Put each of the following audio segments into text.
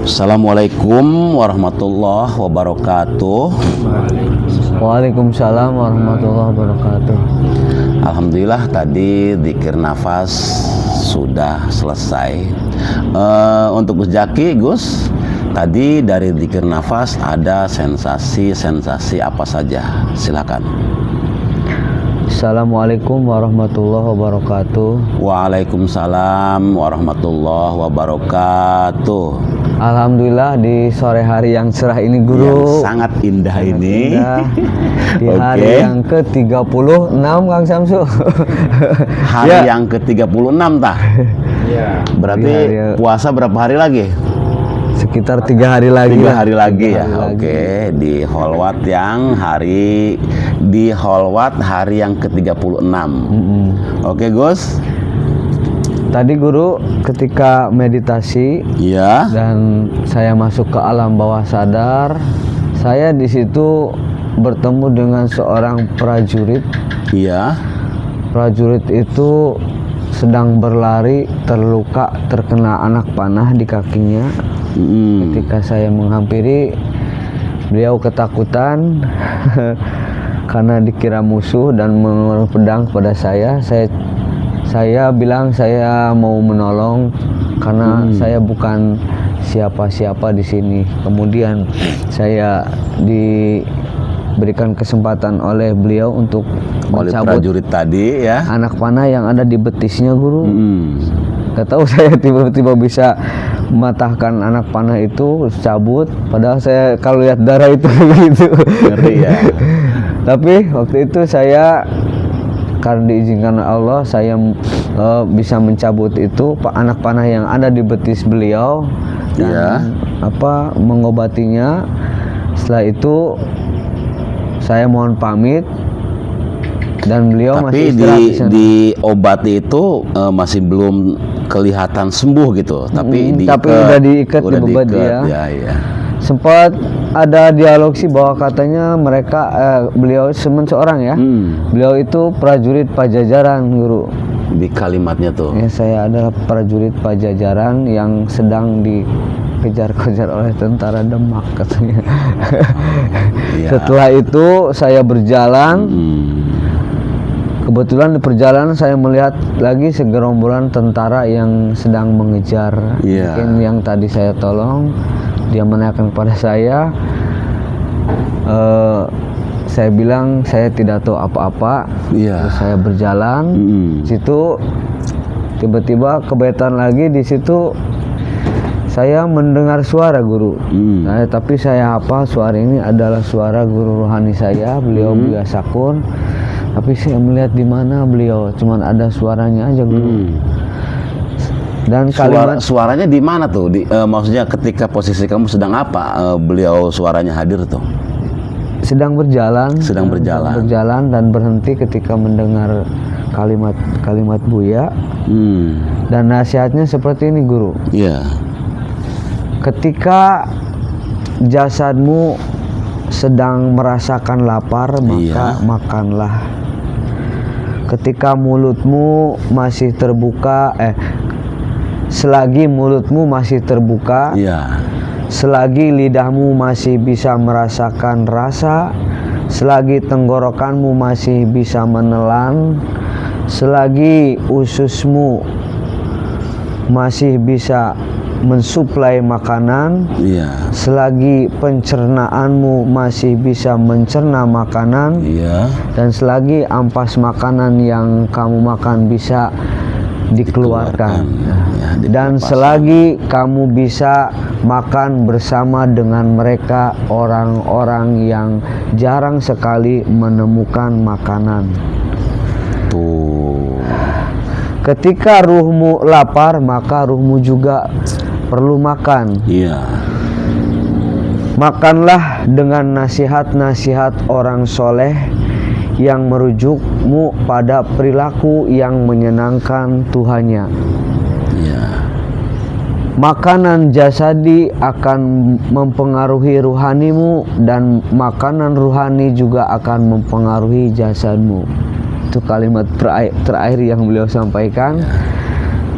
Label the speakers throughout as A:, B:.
A: Assalamualaikum warahmatullahi wabarakatuh.
B: Waalaikumsalam warahmatullahi wabarakatuh.
A: Alhamdulillah tadi dzikir nafas sudah selesai. Untuk Gus Jaki, Gus, tadi dari dzikir nafas ada sensasi-sensasi apa saja? Silakan.
B: Assalamualaikum warahmatullahi wabarakatuh.
A: Waalaikumsalam warahmatullahi wabarakatuh.
B: Alhamdulillah di sore hari yang cerah ini Guru.
A: Yang sangat indah ini.
B: Indah. Di
A: Oke.
B: hari yang ke-36 Kang Samsu.
A: Hari
B: Ya.
A: yang ke-36 tah. Berarti
B: Di hari-
A: puasa berapa hari lagi?
B: Sekitar 3 hari lagi.
A: 3
B: lah.
A: hari lagi
B: 3
A: ya.
B: hari lagi.
A: Oke, di Holwat hari yang ke-36. Oke, Gus.
B: Tadi Guru ketika meditasi
A: Iya.
B: dan saya masuk ke alam bawah sadar, saya di situ bertemu dengan seorang prajurit.
A: Iya.
B: Prajurit itu sedang berlari, terluka, terkena anak panah di kakinya. Ketika saya menghampiri, beliau ketakutan karena dikira musuh dan mengeluarkan pedang kepada saya. Saya bilang saya mau menolong karena saya bukan siapa-siapa di sini. Kemudian saya diberikan kesempatan oleh beliau untuk
A: Oleh
B: mencabut
A: prajurit tadi ya.
B: anak panah yang ada di betisnya Guru.
A: Mm.
B: Gak tahu saya tiba-tiba bisa mematahkan anak panah itu, cabut. Padahal saya kalau lihat darah itu begitu.
A: Ngeri ya.
B: Tapi waktu itu saya karena diizinkan Allah saya bisa mencabut itu anak panah yang ada di betis beliau dan mengobatinya. Setelah itu saya mohon pamit dan beliau masih
A: Tapi
B: istirahat di sana.
A: diobati itu masih belum kelihatan sembuh gitu. Tapi
B: udah diikat di beban dia.
A: Ya, ya.
B: Sempat ada dialog sih bahwa katanya mereka beliau seorang ya. Beliau itu prajurit Pajajaran Guru.
A: Di kalimatnya tuh.
B: Ya, saya adalah prajurit Pajajaran yang sedang dikejar-kejar oleh tentara Demak katanya.
A: Iya.
B: Setelah itu saya berjalan. Kebetulan di perjalanan saya melihat lagi segerombolan tentara yang sedang mengejar.
A: Iya.
B: Mungkin yang tadi saya tolong, dia menanyakan kepada saya. Saya bilang saya tidak tahu apa-apa.
A: Iya.
B: Terus saya berjalan. Situ tiba-tiba kebetulan lagi di situ saya mendengar suara Guru. Nah, tapi saya hafal suara ini adalah suara guru rohani saya, beliau Buya Sakun. Tapi saya melihat di mana beliau, cuman ada suaranya aja Guru. Dan
A: Suaranya di mana tuh? Maksudnya ketika posisi kamu sedang apa? Beliau suaranya hadir tuh?
B: sedang berjalan.
A: Sedang berjalan.
B: Berjalan dan berhenti ketika mendengar kalimat Buya. Dan nasihatnya seperti ini Guru.
A: Iya.
B: Ketika jasadmu sedang merasakan lapar, maka makanlah. Ketika mulutmu masih terbuka, selagi mulutmu masih terbuka, selagi lidahmu masih bisa merasakan rasa, selagi tenggorokanmu masih bisa menelan, selagi ususmu masih bisa mensuplai makanan, selagi pencernaanmu masih bisa mencerna makanan, dan selagi ampas makanan yang kamu makan bisa dikeluarkan. Dan selagi kamu bisa makan bersama dengan mereka, orang-orang yang jarang sekali menemukan makanan. Ketika ruhmu lapar, maka ruhmu juga perlu makan. Makanlah dengan nasihat-nasihat orang soleh yang merujukmu pada perilaku yang menyenangkan Tuhannya. Makanan jasadi akan mempengaruhi ruhanimu dan makanan ruhani juga akan mempengaruhi jasadmu. Itu kalimat terakhir yang beliau sampaikan.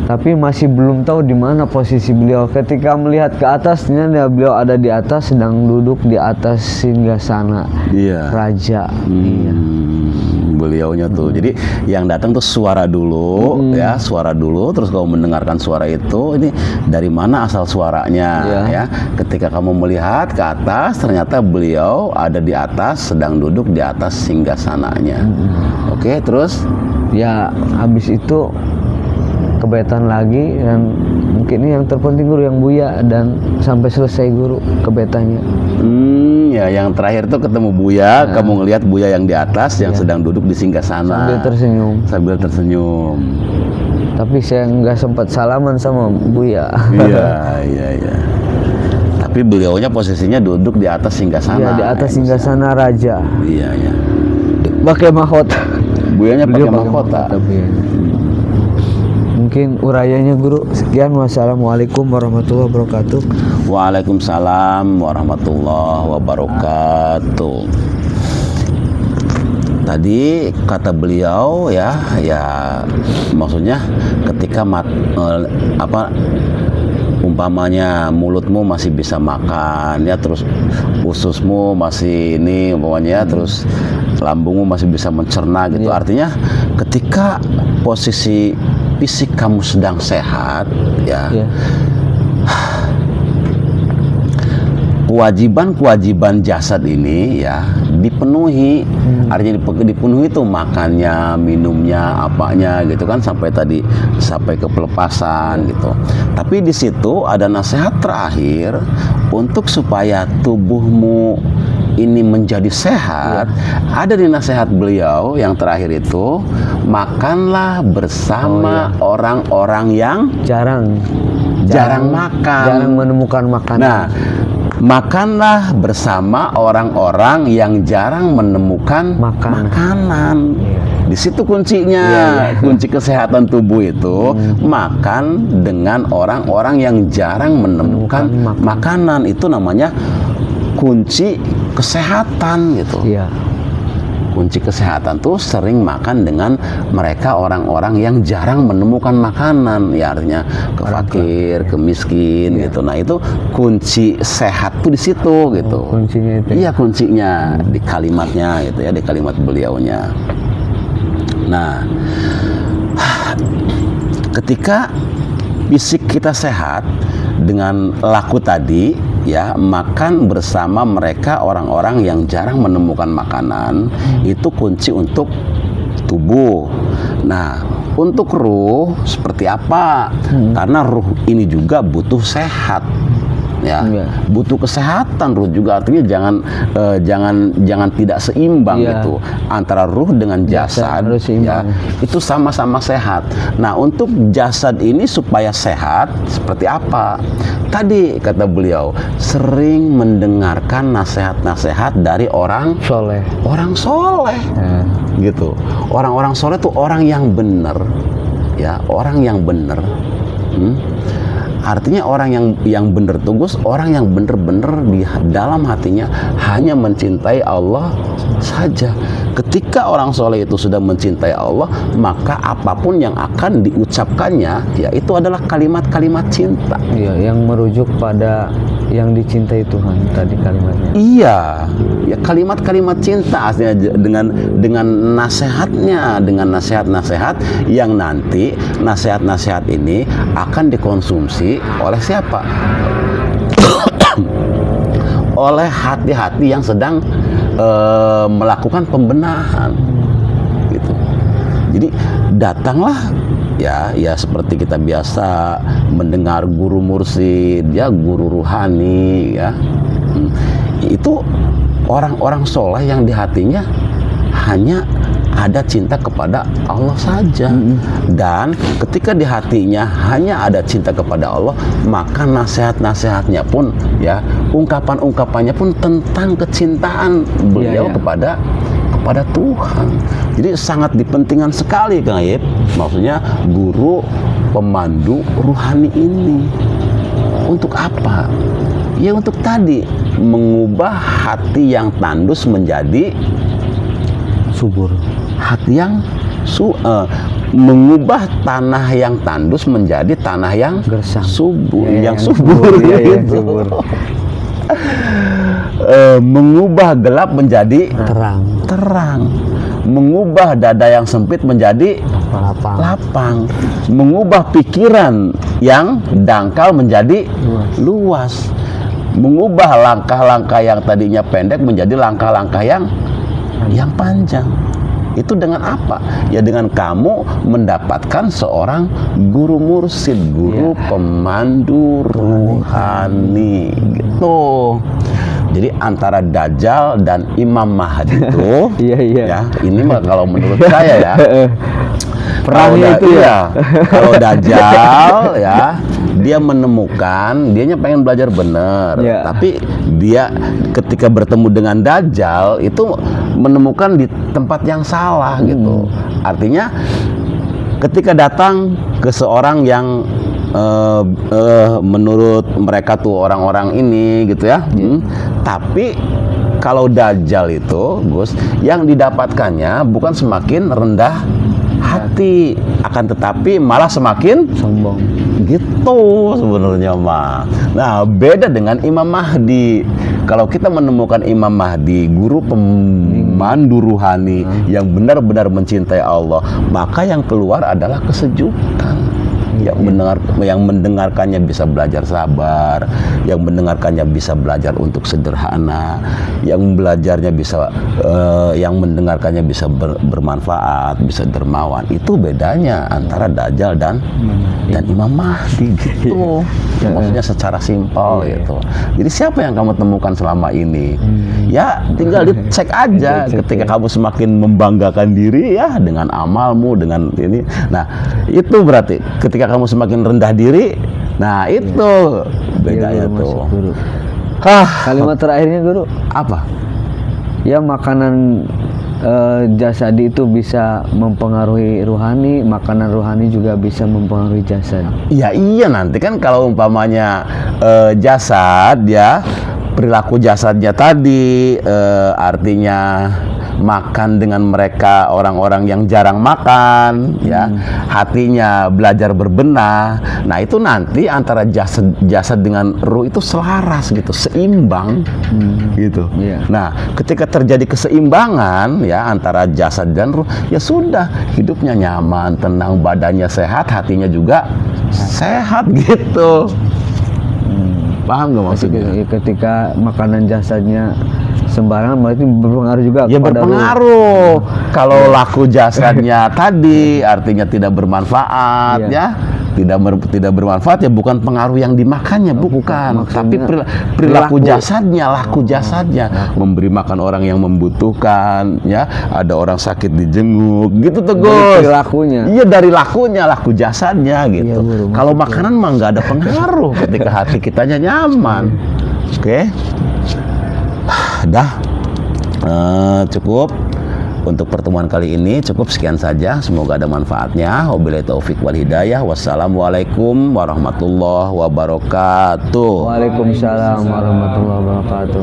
B: tapi masih belum tahu di mana posisi beliau. Ketika melihat ke atasnya, beliau ada di atas, sedang duduk di atas singgasana raja. Iya.
A: Beliaunya tuh. Jadi yang datang tuh suara dulu, ya, suara dulu. Terus kamu mendengarkan suara itu, ini dari mana asal suaranya, ya. Ketika kamu melihat ke atas, ternyata beliau ada di atas, sedang duduk di atas singgasananya. Oke, terus?
B: Ya, habis itu kebetan lagi, dan mungkin ini yang terpenting guru, yang Buya, dan sampai selesai guru kebetannya.
A: Ya, yang terakhir tuh ketemu Buya, kamu ngelihat Buya yang di atas, yang sedang duduk di singgasana. Sambil tersenyum.
B: Tapi saya nggak sempat salaman sama Buya.
A: Iya. Tapi beliaunya posisinya duduk di atas singgasana.
B: Iya, di atas singgasana raja.
A: Iya.
B: Pakai mahkota.
A: Buyanya pakai mahkota.
B: Mungkin urayanya guru. Sekian, wassalamualaikum warahmatullahi wabarakatuh.
A: Waalaikumsalam warahmatullahi wabarakatuh. Tadi kata beliau ya maksudnya ketika umpamanya mulutmu masih bisa makan ya, terus ususmu masih ini umpamanya, terus lambungmu masih bisa mencerna gitu. Artinya ketika posisi fisik kamu sedang sehat ya, kewajiban jasad ini ya dipenuhi. Artinya dipenuhi itu makannya, minumnya, apanya gitu kan, sampai ke pelepasan gitu. Tapi di situ ada nasihat terakhir untuk supaya tubuhmu ini menjadi sehat. Ada di nasihat beliau yang terakhir itu, makanlah bersama orang-orang yang jarang makan,
B: jarang menemukan makanan.
A: Nah, makanlah bersama orang-orang yang jarang menemukan makanan. Di situ kuncinya. Kunci kesehatan tubuh itu makan dengan orang-orang yang jarang menemukan makanan. Itu namanya kunci kesehatan gitu. Kunci kesehatan tuh sering makan dengan mereka orang-orang yang jarang menemukan makanan, ya artinya ke fakir, ke miskin gitu. Nah, itu kunci sehat tuh di situ gitu.
B: Kuncinya itu.
A: Iya, kuncinya di kalimatnya gitu ya, di kalimat beliaunya. Nah, ketika fisik kita sehat dengan laku tadi ya, makan bersama mereka orang-orang yang jarang menemukan makanan, itu kunci untuk tubuh. Nah, untuk ruh seperti apa? Karena ruh ini juga butuh sehat. Ya, butuh kesehatan ruh juga, artinya jangan tidak seimbang gitu antara ruh dengan jasad ya, itu sama-sama sehat. Nah, untuk jasad ini supaya sehat seperti apa? Tadi kata beliau, sering mendengarkan nasihat-nasihat dari orang soleh. Gitu. Orang-orang soleh itu orang yang benar ya, orang yang benar. Artinya orang yang benar tugus, orang yang benar-benar di dalam hatinya hanya mencintai Allah saja. Ketika orang soleh itu sudah mencintai Allah, maka apapun yang akan diucapkannya, ya itu adalah kalimat-kalimat cinta.
B: Iya, yang merujuk pada yang dicintai Tuhan tadi kalimatnya.
A: Iya, ya kalimat-kalimat cinta aslinya, dengan nasihatnya, dengan nasihat-nasihat yang nanti nasihat-nasihat ini akan dikonsumsi oleh siapa? Oleh hati-hati yang sedang melakukan pembenahan gitu. Jadi datanglah ya seperti kita biasa mendengar guru mursyid ya, guru ruhani ya. Itu orang-orang soleh yang di hatinya hanya ada cinta kepada Allah saja. Dan ketika di hatinya hanya ada cinta kepada Allah, maka nasihat-nasihatnya pun ya, ungkapan-ungkapannya pun tentang kecintaan beliau kepada Tuhan. Jadi sangat dipentingkan sekali Kang Ayib, maksudnya guru pemandu ruhani ini. Untuk apa? Ya untuk tadi mengubah hati yang tandus menjadi
B: subur.
A: Hati yang mengubah tanah yang tandus menjadi tanah yang
B: Gersang.
A: subur,
B: Ya,
A: yang subur,
B: iya, yang
A: gitu.
B: subur.
A: Mengubah gelap menjadi
B: Terang.
A: mengubah dada yang sempit menjadi
B: Lapang.
A: lapang, mengubah pikiran yang dangkal menjadi luas, mengubah langkah-langkah yang tadinya pendek menjadi langkah-langkah yang panjang. Itu dengan apa? Ya dengan kamu mendapatkan seorang guru mursyid, guru pemandu ruhani gitu. Jadi antara Dajjal dan Imam Mahdi itu
B: Iya.
A: ya, ini mah kalau menurut saya ya.
B: Perangnya itu ya.
A: Kalau Dajjal ya, dia menemukan, dianya pengen belajar benar,
B: Ya.
A: tapi dia ketika bertemu dengan Dajjal itu menemukan di tempat yang salah gitu. Artinya ketika datang ke seorang yang menurut mereka tuh orang-orang ini gitu ya, tapi kalau Dajjal itu, Gus, yang didapatkannya bukan semakin rendah hati, akan tetapi malah semakin
B: Sombong.
A: gitu sebenarnya mah. Nah, beda dengan Imam Mahdi. Kalau kita menemukan Imam Mahdi, guru pemandu ruhani yang benar-benar mencintai Allah, maka yang keluar adalah kesejukan. Yang mendengarkannya bisa belajar sabar, yang mendengarkannya bisa belajar untuk sederhana, yang belajarnya bisa yang mendengarkannya bisa bermanfaat, bisa dermawan. Itu bedanya antara Dajjal dan Imam Mahdi gitu. Maksudnya secara simpel gitu. Jadi siapa yang kamu temukan selama ini? Ya tinggal dicek aja. Ketika kamu semakin membanggakan diri ya dengan amalmu, dengan ini. Nah, itu berarti ketika kamu semakin rendah diri, nah itu bedanya tuh.
B: Kalimat terakhirnya guru,
A: Apa?
B: ya makanan jasadi itu bisa mempengaruhi ruhani, makanan ruhani juga bisa mempengaruhi jasad.
A: Ya iya, nanti kan kalau umpamanya jasad ya, perilaku jasadnya tadi artinya makan dengan mereka orang-orang yang jarang makan ya, hatinya belajar berbenah. Nah, itu nanti antara jasad dengan ruh itu selaras gitu, seimbang gitu.
B: Iya.
A: Nah, ketika terjadi keseimbangan ya antara jasad dan ruh, ya sudah, hidupnya nyaman, tenang, badannya sehat, hatinya juga sehat gitu. Paham nggak maksudnya?
B: Ketika makanan jasadnya sembarangan berarti berpengaruh juga
A: Ya
B: kepada
A: berpengaruh. Kalau laku jasadnya tadi artinya tidak bermanfaat
B: Iya.
A: ya. Tidak bermanfaat ya bukan pengaruh yang dimakannya, bukan.
B: maksudnya
A: Tapi perilaku jasadnya, laku jasadnya, memberi makan orang yang membutuhkan ya, ada orang sakit dijenguk gitu tuh, Gus.
B: Dari lakunya.
A: Iya, dari lakunya, laku jasadnya gitu.
B: Iya, Guru,
A: Kalau makanan mah nggak ada pengaruh ketika hati kitanya nyaman. Oke. Dah, cukup untuk pertemuan kali ini, cukup sekian saja. Semoga ada manfaatnya. Wabillahi taufik wal hidayah. Wassalamualaikum warahmatullahi wabarakatuh.
B: Waalaikumsalam warahmatullahi wabarakatuh.